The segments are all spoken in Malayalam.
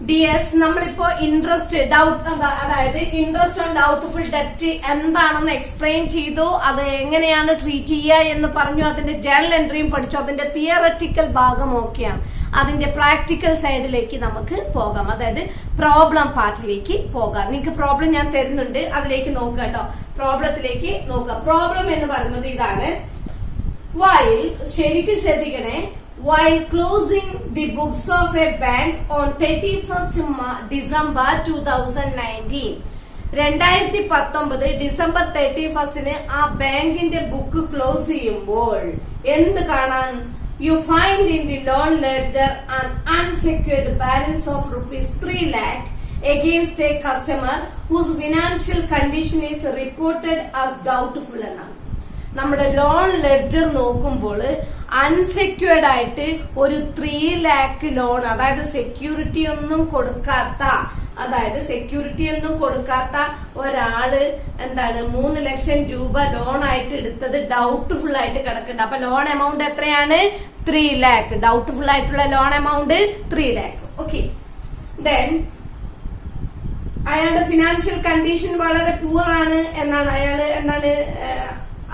ഡിഎസ് നമ്മളിപ്പോ ഇൻട്രസ്റ്റ് അതായത് ഇൻട്രസ്റ്റ് ഓൺ ഡൗട്ട്ഫുൾ ഡെപ്റ്റ് എന്താണെന്ന് എക്സ്പ്ലെയിൻ ചെയ്തു, അത് എങ്ങനെയാണ് ട്രീറ്റ് ചെയ്യുക എന്ന് പറഞ്ഞു, അതിന്റെ ജേർണൽ എൻട്രിയും പഠിച്ചു, അതിന്റെ തിയററ്റിക്കൽ ഭാഗം ഓക്കെയാണ്. അതിന്റെ പ്രാക്ടിക്കൽ സൈഡിലേക്ക് നമുക്ക് പോകാം, അതായത് പ്രോബ്ലം പാർട്ടിലേക്ക് പോകാം. നിങ്ങൾക്ക് പ്രോബ്ലം ഞാൻ തരുന്നുണ്ട്, അതിലേക്ക് നോക്കുക കേട്ടോ. പ്രോബ്ലത്തിലേക്ക് നോക്കുക. പ്രോബ്ലം എന്ന് പറയുന്നത് ഇതാണ്. വൈൽ ശരിക്കും ശ്രദ്ധിക്കണേ. While closing the books of a bank on 31st December 2019, 2019 December 31 ആ ബാങ്കിന്റെ ബുക്ക് ക്ലോസ് ചെയ്യുമ്പോൾ എന്ത് കാണാൻ? You find in the loan ledger an unsecured balance of rupees 3 lakh against a customer whose financial condition is reported as doubtful എന്നാണ്. നമ്മുടെ ലോൺ ലെഡ്ജർ നോക്കുമ്പോൾ അൺസെക്യൂർഡ് ആയിട്ട് ഒരു 3 lakh ലോൺ, അതായത് സെക്യൂരിറ്റി ഒന്നും കൊടുക്കാത്ത ഒരാള് എന്താണ് 3 ലക്ഷം രൂപ ലോൺ ആയിട്ട് എടുത്തത് ഡൗട്ട്ഫുൾ ആയിട്ട് കിടക്കുന്നുണ്ട്. അപ്പൊ ലോൺ എമൗണ്ട് എത്രയാണ്? 3 lakh. ഡൗട്ട്ഫുൾ ആയിട്ടുള്ള loan amount 3 lakh. Okay. Then അയാളുടെ ഫിനാൻഷ്യൽ കണ്ടീഷൻ വളരെ പൂർ ആണ് എന്നാണ്, അയാള്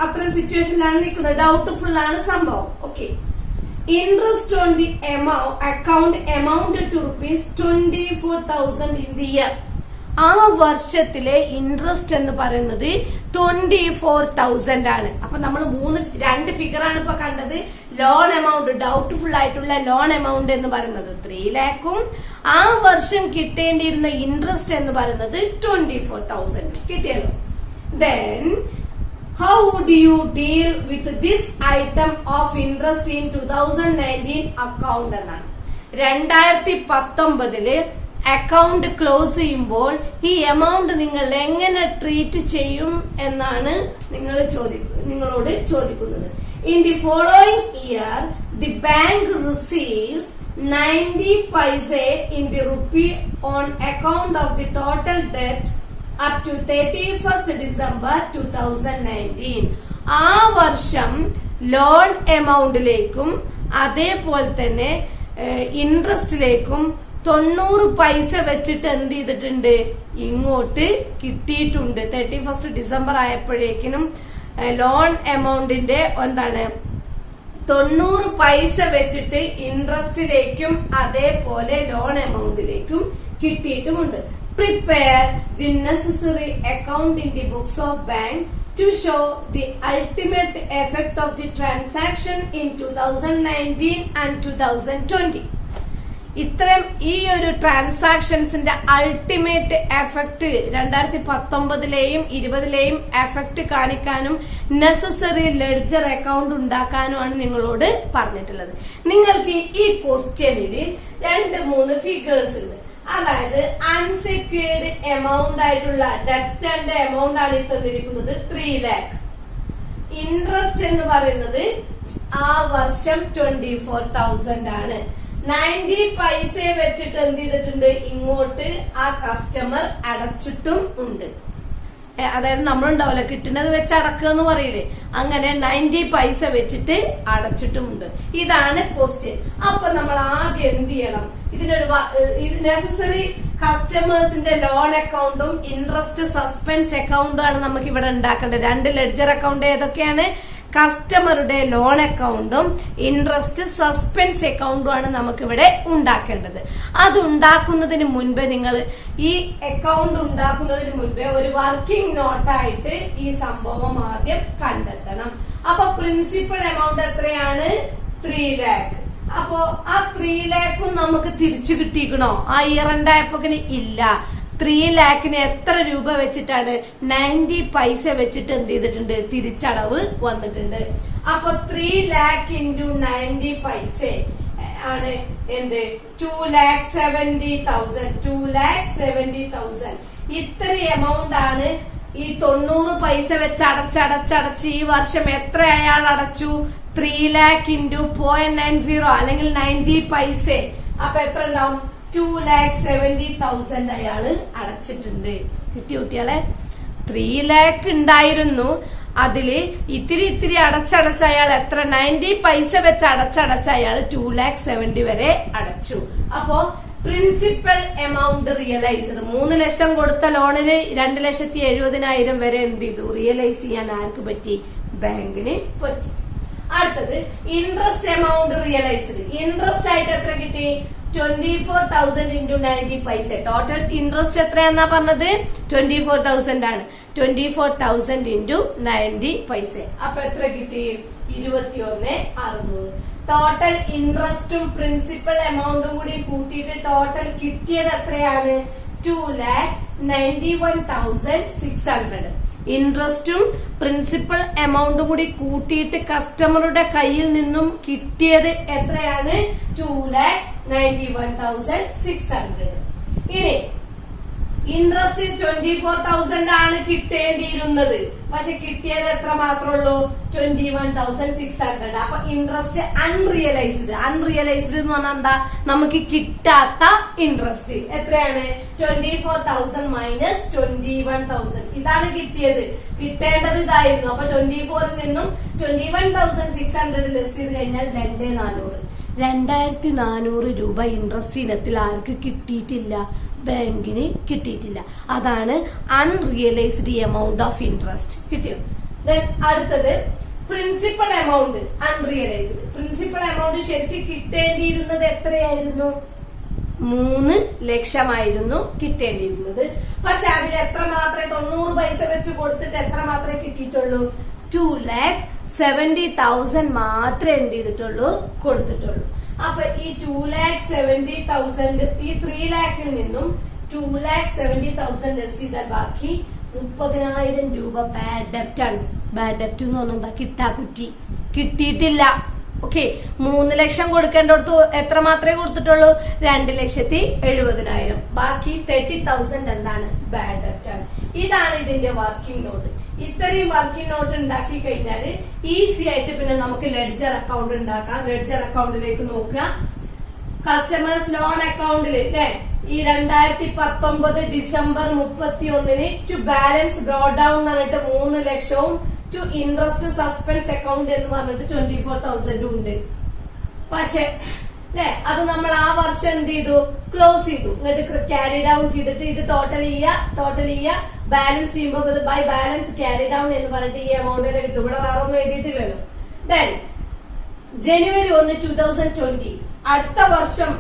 അത്രയും സിറ്റുവേഷനിലാണ് നിൽക്കുന്നത്, ഡൗട്ട്ഫുൾ ആണ് സംഭവം. Okay. Interest on the account amounted to rupees 24,000 in the year. ആ വർഷത്തിലെ ഇൻട്രസ്റ്റ് എന്ന് പറയുന്നത് 24,000 ആണ്. അപ്പൊ നമ്മൾ രണ്ട് ഫിഗർ ആണ് ഇപ്പൊ കണ്ടത്. ലോൺ എമൗണ്ട്, ഡൗട്ട്ഫുൾ ആയിട്ടുള്ള ലോൺ എമൗണ്ട് എന്ന് പറയുന്നത് 3 lakhും ആ വർഷം കിട്ടേണ്ടിയിരുന്ന ഇൻട്രസ്റ്റ് എന്ന് പറയുന്നത് 24,000 കിട്ടിയല്ലോ. Then how would you deal with this item of interest in 2019 account എന്നാണ്. 2019 അക്കൗണ്ട് ക്ലോസ് ചെയ്യുമ്പോൾ ഈ എമൗണ്ട് നിങ്ങൾ എങ്ങനെ ട്രീറ്റ് ചെയ്യും എന്നാണ് നിങ്ങളോട് ചോദിക്കുന്നത്. In the following year, the bank receives 90 paise in the rupee on account of the total debt up to 31st December 2019. ആ വർഷം ലോൺ എമൗണ്ടിലേക്കും അതേപോലെ തന്നെ ഇൻട്രസ്റ്റിലേക്കും 90 പൈസ വെച്ചിട്ട് എന്ത് ചെയ്തിട്ടുണ്ട്? ഇങ്ങോട്ട് കിട്ടിയിട്ടുണ്ട്. 31st ഡിസംബർ ആയപ്പോഴേക്കിനും ലോൺ എമൗണ്ടിന്റെ 90 പൈസ വെച്ചിട്ട് ഇൻട്രസ്റ്റിലേക്കും അതേപോലെ loan എമൗണ്ടിലേക്കും കിട്ടിയിട്ടുമുണ്ട്. Prepare the necessary account in the books of bank to show the ultimate effect of the transaction in 2019 and 2020. ഇത്തരം ഈ ഒരു ട്രാൻസാക്ഷൻസിന്റെ അൾട്ടിമേറ്റ് എഫക്ട് 2019ലെയും 20ലെയും എഫക്ട് കാണിക്കാനും നെസസറി ലെഡ്ജർ അക്കൗണ്ട് ഉണ്ടാക്കാനുമാണ് നിങ്ങളോട് പറഞ്ഞിട്ടുള്ളത്. നിങ്ങൾക്ക് ഈ ക്വസ്റ്റ്യനിൽ 2-3 ഫിഗേഴ്സ് ഉണ്ട്. അതായത് അൺസെക്യൂർഡ് എമൗണ്ട് ആയിട്ടുള്ള ഡെപ്റ്റന്റെ എമൗണ്ട് ആണ് തന്നിരിക്കുന്നത് 3 lakh. ഇൻട്രസ്റ്റ് എന്ന് പറയുന്നത് ആ വർഷം 24,000 ആണ്. 90 പൈസ വെച്ചിട്ട് എന്ത് ചെയ്തിട്ടുണ്ട്? ഇങ്ങോട്ട് ആ കസ്റ്റമർ അടച്ചിട്ടും ഉണ്ട്. അതായത് നമ്മളുണ്ടാവില്ല, കിട്ടുന്നത് വെച്ച് അടക്കുക എന്ന് പറയില്ലേ, അങ്ങനെ 90 പൈസ വെച്ചിട്ട് അടച്ചിട്ടുമുണ്ട്. ഇതാണ് ക്വസ്റ്റ്യൻ. അപ്പൊ നമ്മൾ ആദ്യം എന്ത് ചെയ്യണം? ഇതിനൊരു നെസസറി കസ്റ്റമേഴ്സിന്റെ ലോൺ അക്കൗണ്ടും ഇൻട്രസ്റ്റ് സസ്പെൻസ് അക്കൗണ്ടും ആണ് നമുക്ക് ഇവിടെ ഉണ്ടാക്കേണ്ടത്. 2 ലെഡ്ജർ അക്കൗണ്ട് ഏതൊക്കെയാണ്? കസ്റ്റമറുടെ ലോൺ അക്കൗണ്ടും ഇൻട്രസ്റ്റ് സസ്പെൻസ് അക്കൗണ്ടും ആണ് നമുക്കിവിടെ ഉണ്ടാക്കേണ്ടത്. അത് ഉണ്ടാക്കുന്നതിന് മുൻപ് നിങ്ങൾ ഈ അക്കൗണ്ട് ഉണ്ടാക്കുന്നതിന് മുൻപേ ഒരു വർക്കിംഗ് നോട്ടായിട്ട് ഈ സംഭവം ആദ്യം കണ്ടെത്തണം. അപ്പൊ പ്രിൻസിപ്പൽ എമൗണ്ട് എത്രയാണ്? 3 lakh. അപ്പോ ആ 3 lakhും നമുക്ക് തിരിച്ചു കിട്ടിക്കണോ? ആ ഇയർ എൻഡ് ആയപ്പോക്കിന് ഇല്ല. 3 lakhന് എത്ര രൂപ വെച്ചിട്ടാണ്? 90 പൈസ വെച്ചിട്ട് എന്ത് ചെയ്തിട്ടുണ്ട്? തിരിച്ചടവ് വന്നിട്ടുണ്ട്. അപ്പൊ 3 lakh into 90 പൈസ ആണ് എന്ത്? 2,70,000. 2,70,000. ഇത്ര എമൗണ്ട് ആണ് ഈ 90 പൈസ വെച്ച് അടച്ചടച്ച് ഈ വർഷം എത്ര അയാൾ അടച്ചു? 3 lakh into 0.90 അല്ലെങ്കിൽ 90 പൈസ. അപ്പൊ എത്ര ഉണ്ടാവും? 2,70,000 അയാള് അടച്ചിട്ടുണ്ട്. കിട്ടി കുട്ടികളെ? 3 lakh ഉണ്ടായിരുന്നു, അതില് ഇത്തിരി അടച്ചടച്ച അയാൾ എത്ര 90 പൈസ വെച്ച് അടച്ചടച്ച അയാൾ 2,70,000 വരെ അടച്ചു. അപ്പോ പ്രിൻസിപ്പൽ എമൗണ്ട് റിയലൈസ്ഡ്. 3 ലക്ഷം കൊടുത്ത ലോണിന് 2,70,000 വരെ എന്ത് ചെയ്തു? റിയലൈസ് ചെയ്യാൻ ആർക്ക് പറ്റി? ബാങ്കിന് പറ്റി. അടുത്തത് ഇൻട്രസ്റ്റ് എമൗണ്ട് റിയലൈസ്ഡ്. ഇൻട്രസ്റ്റ് ആയിട്ട് എത്ര കിട്ടി? 24,000 into 90 പൈസ. ടോട്ടൽ ഇൻട്രസ്റ്റ് എത്രയാന്നാ പറഞ്ഞത്? 24,000 ആണ്. 24,000 into 90 പൈസ. അപ്പൊ എത്ര കിട്ടി? 21,600. ടോട്ടൽ ഇൻട്രസ്റ്റും പ്രിൻസിപ്പൽ എമൗണ്ടും കൂടി കൂട്ടിയിട്ട് ടോട്ടൽ കിട്ടിയത് എത്രയാണ്? 2,91,600. ഇൻട്രസ്റ്റും പ്രിൻസിപ്പൽ എമൗണ്ടും കൂടി കൂട്ടിയിട്ട് കസ്റ്റമറുടെ കയ്യിൽ നിന്നും കിട്ടിയത് എത്രയാണ്? 2,91,600. ഇനി ഇൻട്രസ്റ്റ് 24,000 ആണ് കിട്ടേണ്ടിയിരുന്നത്. പക്ഷെ കിട്ടിയത് എത്ര മാത്രമുള്ളൂ? 21,600. അപ്പൊ ഇൻട്രസ്റ്റ് അൺറിയലൈസ്ഡ്. അൺറിയലൈസ്ഡ് എന്ന് പറഞ്ഞാൽ എന്താ? നമുക്ക് കിട്ടാത്ത ഇൻട്രസ്റ്റ് എത്രയാണ്? 24,000 മൈനസ് 21,000. ഇതാണ് കിട്ടിയത്. കിട്ടേണ്ടത് ഇതായിരുന്നു. അപ്പൊ 24ൽ നിന്നും 21,600 ലെസ് ചെയ്ത് കഴിഞ്ഞാൽ 2,400. 2,400 രൂപ ഇൻട്രസ്റ്റ് ഇനത്തിൽ ആർക്ക് കിട്ടിയിട്ടില്ല? ബാങ്കിന് കിട്ടിയിട്ടില്ല. അതാണ് അൺറിയലൈസ്ഡ് എമൗണ്ട് ഓഫ് ഇൻട്രസ്റ്റ്. കിട്ടിയോ? അടുത്തത് principal amount unrealised. Principal amount ശരിക്കും കിട്ടേണ്ടിയിരുന്നത് എത്രയായിരുന്നു? 3 ലക്ഷമായിരുന്നു കിട്ടേണ്ടിയിരുന്നത്. പക്ഷെ അതിൽ എത്ര മാത്രമേ 90 പൈസ വെച്ച് കൊടുത്തിട്ട് എത്ര മാത്രമേ കിട്ടിയിട്ടുള്ളൂ? 2,70,000 മാത്രമേ എന്ത് ചെയ്തിട്ടുള്ളൂ? കൊടുത്തിട്ടുള്ളൂ. അപ്പൊ ഈ 2,70,000 ഈ 3 lakhൽ നിന്നും 2,70,000 ലെസ് ചെയ്താൽ ബാക്കി 30,000 രൂപ ബാഡ് ഡെപ്റ്റ് ആണ്. ബാഡ് ഡെപ്റ്റ് എന്ന് പറഞ്ഞാൽ എന്താ? കിട്ടാക്കുറ്റി. കിട്ടിയിട്ടില്ല. ഓക്കെ. 3 ലക്ഷം കൊടുക്കേണ്ടടുത്ത് എത്ര മാത്രമേ കൊടുത്തിട്ടുള്ളൂ? 2,70,000. ബാക്കി 30,000 എന്താണ്? ബാഡ് ഡെപ്റ്റ് ആണ്. ഇതാണ് ഇതിന്റെ വർക്കിംഗ് നോട്ട്. ഇത്രയും വർക്കിംഗ് നോട്ട് ഉണ്ടാക്കി കഴിഞ്ഞാൽ ഈസി ആയിട്ട് പിന്നെ നമുക്ക് ലെഡ്ജർ അക്കൗണ്ട് ഉണ്ടാക്കാം. ലെഡ്ജർ അക്കൗണ്ടിലേക്ക് നോക്കുക. കസ്റ്റമേഴ്സ് ലോൺ അക്കൗണ്ടിൽ ഈ 2019 December 31 to balance brought down എന്ന് പറഞ്ഞിട്ട് 3 ലക്ഷവും ടു ഇൻട്രസ്റ്റ് സസ്പെൻസ് അക്കൗണ്ട് എന്ന് പറഞ്ഞിട്ട് 24,000 ഉണ്ട്. പക്ഷെ അത് നമ്മൾ ആ വർഷം എന്ത് ചെയ്തു? ക്ലോസ് ചെയ്തു. എന്നിട്ട് ക്യാരി ഡൗൺ ചെയ്തിട്ട് ഇത് ടോട്ടൽ ചെയ്യുക ബാലൻസ് ചെയ്യുമ്പോൾ ബൈ ബാലൻസ് ക്യാരി ഡൗൺ എന്ന് പറഞ്ഞിട്ട് ഈ എമൗണ്ടിനെ കിട്ടും. ഇവിടെ വേറെ ഒന്നും എഴുതിയിട്ടില്ലല്ലോ. ദെൻ January 1, 2020 അടുത്ത വർഷം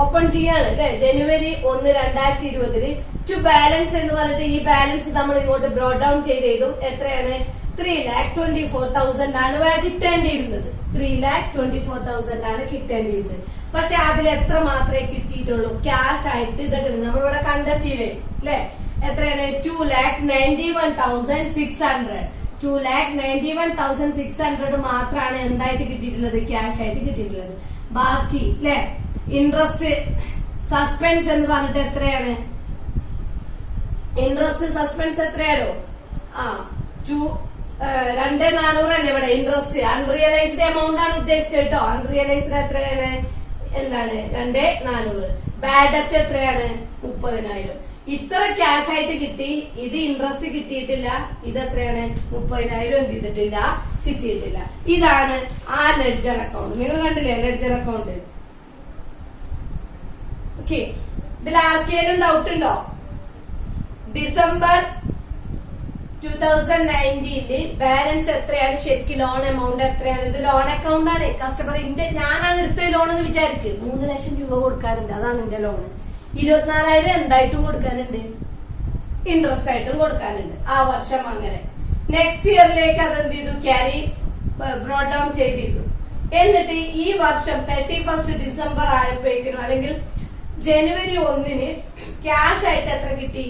ഓപ്പൺ ചെയ്യാണ്. January 1, 2020 ടു ബാലൻസ് എന്ന് പറഞ്ഞിട്ട് ഈ ബാലൻസ് നമ്മൾ ഇങ്ങോട്ട് ബ്രോഡ് ഡൗൺ ചെയ്തു. എത്രയാണ്? 3,24,000 ആണ് കിട്ടേണ്ടിയിരുന്നത്. 3,24,000 ആണ് കിട്ടേണ്ടിയിരുന്നത്. പക്ഷെ അതിൽ എത്ര മാത്രമേ കിട്ടിയിട്ടുള്ളൂ? ക്യാഷ് ആയിട്ട് ഇതൊക്കെ നമ്മളിവിടെ കണ്ടെത്തിയില്ലേ? അല്ലെ? എത്രയാണ്? 2,91,600. 2,91,600 മാത്രമാണ് എന്തായിട്ട് കിട്ടിയിട്ടുള്ളത്? ക്യാഷ് ആയിട്ട് കിട്ടിയിട്ടുള്ളത്. ബാക്കി ഇൻട്രസ്റ്റ് സസ്പെൻസ് എന്ന് പറഞ്ഞിട്ട് എത്രയാണ്? ഇൻട്രസ്റ്റ് സസ്പെൻസ് എത്രയാണോ? 2,400 അല്ലേ ഇവിടെ ഇൻട്രസ്റ്റ്. അൺറിയലൈസ്ഡ് എമൗണ്ട് ആണ് ഉദ്ദേശിച്ചത് കേട്ടോ. അൺറിയലൈസ്ഡ് എത്രയാണ്? എന്താണ്? 2,400. ബാഡ് ഡെപ്റ്റ് എത്രയാണ്? 30,000. ഇത്ര ക്യാഷ് ആയിട്ട് കിട്ടി. ഇത് ഇൻട്രസ്റ്റ് കിട്ടിയിട്ടില്ല. ഇത് എത്രയാണ്? 30,000 എന്ത് ചെയ്തിട്ടില്ല? കിട്ടിയിട്ടില്ല. ഇതാണ് ആ ലെഡ്ജർ അക്കൗണ്ട്. നിങ്ങൾ കണ്ടില്ലേ ലെഡ്ജർ അക്കൗണ്ട്? ഓക്കെ. ഇതിൽ ആർക്കെങ്കിലും ഡൗട്ട് ഉണ്ടോ? ഡിസംബർ 2019 ബാലൻസ് എത്രയാണ്? ശരിക്കും ലോൺ എമൗണ്ട് എത്രയാണ്? ഇത് ലോൺ അക്കൗണ്ട് ആണ്. കസ്റ്റമറിന്റെ ഞാനാണ് എടുത്ത ലോൺ എന്ന് വിചാരിക്കും. 3 ലക്ഷം രൂപ കൊടുക്കാറുണ്ട്. അതാണ് എന്റെ ലോണ്. 24,000 എന്തായിട്ടും കൊടുക്കാനുണ്ട്? ഇൻട്രസ്റ്റ് ആയിട്ടും കൊടുക്കാനുണ്ട് ആ വർഷം. അങ്ങനെ നെക്സ്റ്റ് ഇയറിലേക്ക് അത് എന്ത് ചെയ്തു? ക്യാരി ബ്രോഡ് ഡൗൺ ചെയ്തിരുന്നു. എന്നിട്ട് ഈ വർഷം 31 ഡിസംബർ ആയപ്പോഴേക്കും അല്ലെങ്കിൽ January 1 ക്യാഷ് ആയിട്ട് എത്ര കിട്ടി?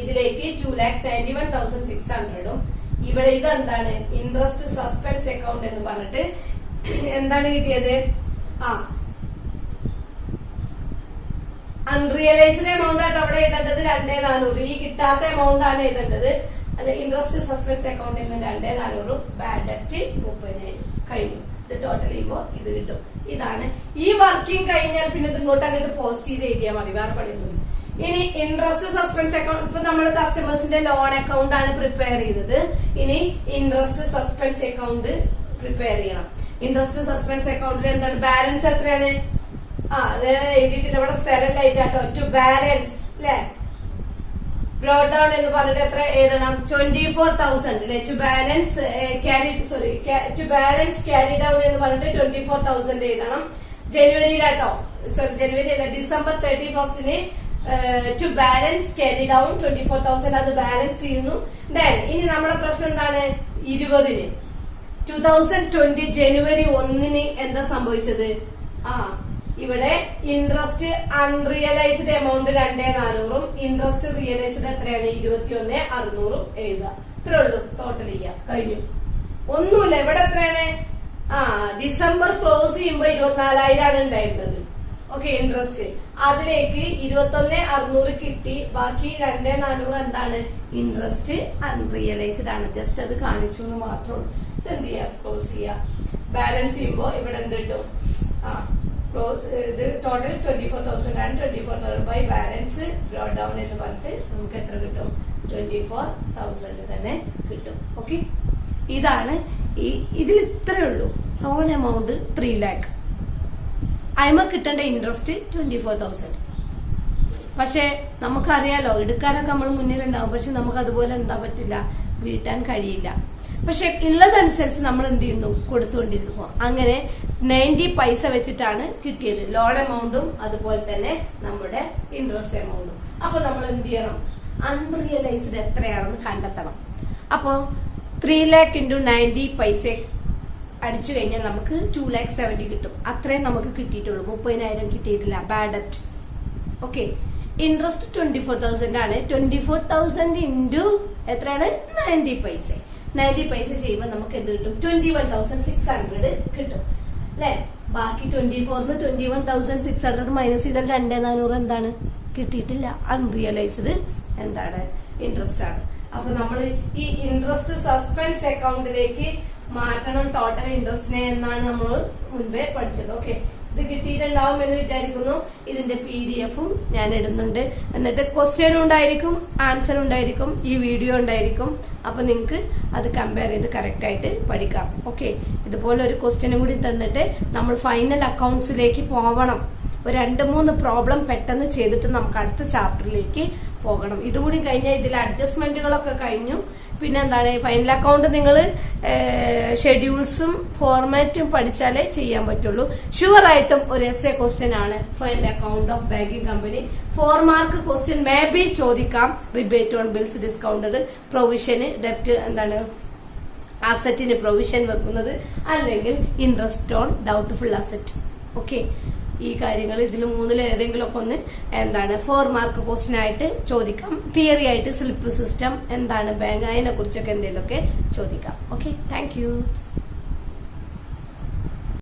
ഇതിലേക്ക് 2,91,600. ഇവിടെ ഇതെന്താണ്? ഇൻട്രസ്റ്റ് സസ്പെൻസ് അക്കൗണ്ട് എന്ന് പറഞ്ഞിട്ട് എന്താണ് കിട്ടിയത്? അൺറിയലൈസ്ഡ് എമൗണ്ട് ആയിട്ട് അവിടെ എഴുതേണ്ടത് 2,400. ഈ കിട്ടാത്ത എമൗണ്ട് ആണ് എഴുതേണ്ടത്. അല്ല, ഇൻട്രസ്റ്റ് സസ്പെൻസ് അക്കൗണ്ടിൽ നിന്ന് 2,400. ബാഡ് ഡെപ്റ്റ് 30,000 കഴിഞ്ഞു. ഇത് ടോട്ടൽ ചെയ്യുമ്പോൾ ഇത് കിട്ടും. ഇതാണ് ഈ വർക്കിംഗ് കഴിഞ്ഞാൽ പിന്നെ ഇത് ഇങ്ങോട്ട് അങ്ങോട്ട് പോസ്റ്റ് ചെയ്ത് എഴുതിയാൽ മതി. വേറെ പണിയൊന്നും. ഇനി ഇൻട്രസ്റ്റ് സസ്പെൻസ് അക്കൗണ്ട് ഇപ്പൊ നമ്മൾ കസ്റ്റമേഴ്സിന്റെ ലോൺ അക്കൗണ്ട് ആണ് പ്രിപ്പയർ ചെയ്തത്. ഇനി ഇൻട്രസ്റ്റ് സസ്പെൻസ് അക്കൗണ്ട് പ്രിപ്പയർ ചെയ്യണം. ഇൻട്രസ്റ്റ് സസ്പെൻസ് അക്കൗണ്ടിൽ എന്താണ്? ബാലൻസ് എത്രയാണ്? അത് എഴുതിയിട്ടില്ല ഇവിടെ സ്ഥലമായിട്ടാട്ടോ. ടു ബാലൻസ് അല്ലെ ബ്രോഡ് ഡൗൺ എന്ന് പറഞ്ഞിട്ട് എത്ര എഴുതണം? 24,000 അല്ലെ. To balance to balance carry down എന്ന് പറഞ്ഞിട്ട് 24,000 എഴുതണം. ജനുവരിയിലാട്ടോ, ജനുവരി അല്ല, December 31st to balance carry down 24,000 അത് ബാലൻസ് ചെയ്യുന്നു. ദെൻ ഇനി നമ്മുടെ പ്രശ്നം എന്താണ്? 20 2020 ജനുവരി 1 എന്താ സംഭവിച്ചത്? ഇവിടെ interest unrealised amount 2,400 interest realised എത്രയാണ്? 21,600 എഴുതുക. ഇത്രേ ഉള്ളൂ. ടോട്ടൽ ചെയ്യാം, കഴിഞ്ഞു. ഒന്നുമില്ല. ഇവിടെ എത്രയാണ്? ഡിസംബർ ക്ലോസ് ചെയ്യുമ്പോ 24,000 ഉണ്ടായിരുന്നത്. ഓക്കെ, ഇൻട്രസ്റ്റ് അതിലേക്ക് 21,600 കിട്ടി. ബാക്കി 2,400 എന്താണ്? ഇൻട്രസ്റ്റ് അൺറിയലൈസ്ഡ് ആണ്. ജസ്റ്റ് അത് കാണിച്ചു എന്ന് മാത്രമേ. ഇതെന്ത് ചെയ്യാ? ക്ലോസ് ചെയ്യാം. ബാലൻസ് ചെയ്യുമ്പോ ഇവിടെ എന്ത് കിട്ടും? ഇത് ടോട്ടൽ 24,000 ആണ്. 24,000 ബൈ ബാലൻസ് ബ്രോഡ് ഡൗൺ എന്ന് പറഞ്ഞിട്ട് നമുക്ക് എത്ര കിട്ടും? 24,000 തന്നെ കിട്ടും. ഓക്കെ, ഇതാണ് ഇതിൽ ഇത്രയേ ഉള്ളൂ. Loan amount 3 lakh. അയമ കിട്ടേണ്ട ഇൻട്രസ്റ്റ് 24,000. പക്ഷെ നമുക്കറിയാലോ, എടുക്കാനൊക്കെ നമ്മൾ മുന്നിലുണ്ടാവും. പക്ഷെ നമുക്ക് അതുപോലെ എന്താ പറ്റില്ല, വീട്ടാൻ കഴിയില്ല. പക്ഷെ ഉള്ളതനുസരിച്ച് നമ്മൾ എന്ത് ചെയ്യുന്നു? കൊടുത്തുകൊണ്ടിരുന്നു. അങ്ങനെ 90 പൈസ വെച്ചിട്ടാണ് കിട്ടിയത്. ലോൺ എമൗണ്ടും അതുപോലെ തന്നെ നമ്മുടെ ഇൻട്രസ്റ്റ് എമൗണ്ടും. അപ്പൊ നമ്മൾ എന്ത് ചെയ്യണം? അൺറിയലൈസ്ഡ് എത്രയാണെന്ന് കണ്ടെത്തണം. അപ്പോ 3 lakh into 90 പൈസ അടിച്ചു കഴിഞ്ഞാൽ നമുക്ക് 2,70,000 കിട്ടും. അത്രയും നമുക്ക് കിട്ടിയിട്ടുള്ളൂ. 30,000 കിട്ടിയിട്ടില്ല. Bad debt. ഓക്കെ, ഇൻട്രസ്റ്റ് 24,000 ആണ്. 24,000 ഇൻറ്റു എത്രയാണ്? 90 പൈസ. 90 പൈസ ചെയ്യുമ്പോൾ നമുക്ക് എന്ത് കിട്ടും? 21,600 കിട്ടും അല്ലെ. ബാക്കി 24ന് 21,600 മൈനസ് ചെയ്താൽ 2,400 എന്താണ്? കിട്ടിയിട്ടില്ല. അൺറിയലൈസ്ഡ് എന്താണ്? ഇൻട്രസ്റ്റ് ആണ്. അപ്പൊ നമ്മൾ ഈ ഇൻട്രസ്റ്റ് സസ്പെൻസ് അക്കൗണ്ടിലേക്ക് മാറ്റണം ടോട്ടൽ ഇൻട്രസ്റ്റിനെ എന്നാണ് നമ്മൾ മുൻപേ പഠിച്ചത്. ഓക്കെ, ഇത് കിട്ടിയിട്ടുണ്ടാവും എന്ന് വിചാരിക്കുന്നു. ഇതിന്റെ PDF-ഉം ഞാൻ ഇടുന്നുണ്ട്. എന്നിട്ട് ക്വസ്റ്റ്യനും ഉണ്ടായിരിക്കും, ആൻസർ ഉണ്ടായിരിക്കും, ഈ വീഡിയോ ഉണ്ടായിരിക്കും. അപ്പൊ നിങ്ങൾക്ക് അത് കമ്പയർ ചെയ്ത് കറക്റ്റ് ആയിട്ട് പഠിക്കാം. ഓക്കെ, ഇതുപോലെ ഒരു ക്വസ്റ്റ്യനും കൂടി തന്നിട്ട് നമ്മൾ ഫൈനൽ അക്കൗണ്ട്സിലേക്ക് പോകണം. ഒരു 2-3 പ്രോബ്ലം പെട്ടെന്ന് ചെയ്തിട്ട് നമുക്ക് അടുത്ത ചാപ്റ്ററിലേക്ക് പോകണം. ഇതുകൂടി കഴിഞ്ഞാൽ ഇതിൽ അഡ്ജസ്റ്റ്മെന്റുകളൊക്കെ കഴിഞ്ഞു. പിന്നെ എന്താണ്? ഫൈനൽ അക്കൗണ്ട് നിങ്ങൾ ഷെഡ്യൂൾസും ഫോർമാറ്റും പഠിച്ചാലേ ചെയ്യാൻ പറ്റുള്ളൂ. ഷുവർ ആയിട്ടും ഒരു essay ക്വസ്റ്റ്യൻ ആണ് final account of banking company. 4 mark question may be ചോദിക്കാം. റിബേറ്റ് ഓൺ ബിൽസ് ഡിസ്കൗണ്ടഡ്, പ്രൊവിഷന് ഡെപ്റ്റ് എന്താണ്? അസറ്റിന് പ്രൊവിഷൻ വെക്കുന്നത്, അല്ലെങ്കിൽ interest on doubtful asset. Okay, ഈ കാര്യങ്ങൾ ഇതിൽ 3-ൽ ഏതെങ്കിലും ഒക്കെ ഒന്ന് എന്താണ് 4 മാർക്ക് ക്വസ്റ്റ്യൻ ആയിട്ട് ചോദിക്കാം. തിയറി ആയിട്ട് സ്ലിപ്പ് സിസ്റ്റം എന്താണ് ബാങ്ക്, അതിനെ കുറിച്ചൊക്കെ എന്തെങ്കിലുമൊക്കെ ചോദിക്കാം. Okay, thank you.